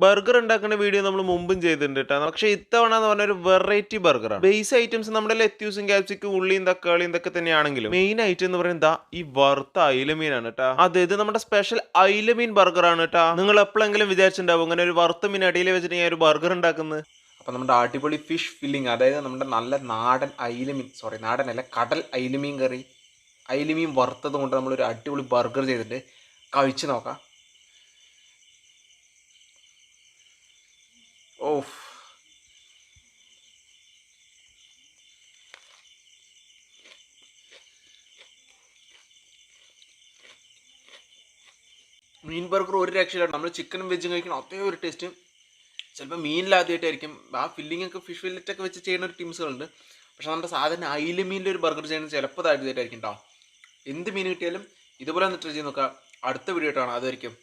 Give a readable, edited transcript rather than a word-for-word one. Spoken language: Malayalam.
ബർഗർ ഉണ്ടാക്കുന്ന വീഡിയോ നമ്മൾ മുമ്പും ചെയ്തിട്ടുണ്ട് കേട്ടോ. പക്ഷെ ഇത്തവണ എന്ന് പറഞ്ഞ ഒരു വെറൈറ്റി ബർഗറാണ്. ബേസ് ഐറ്റംസ് നമ്മുടെ ലെറ്റ്യൂസും ക്യാപ്സിക്കും ഉള്ളിയും തക്കാളിയും ഇതൊക്കെ തന്നെയാണെങ്കിലും മെയിൻ ഐറ്റം എന്ന് പറയുന്നത് ഈ വറുത്ത അയിലമീനാണ് കേട്ടോ. ഇത് നമ്മുടെ സ്പെഷ്യൽ അയിലമീൻ ബർഗറാണ് കേട്ടോ. നിങ്ങൾ എപ്പോഴെങ്കിലും വിചാരിച്ചിട്ടുണ്ടാവും അങ്ങനെ ഒരു വറുത്ത മീൻ അടിയിൽ വെച്ചിട്ട് ഞാൻ ഒരു ബർഗർ ഉണ്ടാക്കുന്നത്. അപ്പം നമ്മുടെ അടിപൊളി ഫിഷ് ഫില്ലിങ്, അതായത് നമ്മുടെ നല്ല നാടൻ അയിലമീൻ, സോറി നാടനല്ല കടൽ അയിലമീൻ കറി, അയിലമീൻ വറുത്തത് കൊണ്ട് നമ്മളൊരു അടിപൊളി ബർഗർ ചെയ്തിട്ട് കഴിച്ച് നോക്കാം. ഓഫ്, മീൻ ബർഗർ ഒരു രക്ഷയിലാണ്. നമ്മൾ ചിക്കനും വെജും കഴിക്കണം അതേ ഒരു ടേസ്റ്റ്. ചിലപ്പോൾ മീനിലാദ്യമായിട്ടായിരിക്കും ആ ഫില്ലിംഗ് ഒക്കെ ഫിഷ് ഫില്ലറ്റൊക്കെ വെച്ച് ചെയ്യുന്ന ഒരു ടീംസുകളുണ്ട്. പക്ഷെ നമ്മുടെ സാധാരണ അയില മീനിൻ്റെ ഒരു ബർഗർ ചെയ്യുന്നത് ചിലപ്പോൾ ആദ്യമായിട്ടായിരിക്കും കേട്ടോ. എന്ത് മീൻ കിട്ടിയാലും ഇതുപോലെ ഒന്ന് ട്രൈ ചെയ്ത് നോക്കുക. അടുത്ത വീഡിയോ ആയിട്ടാണ്, അതായിരിക്കും.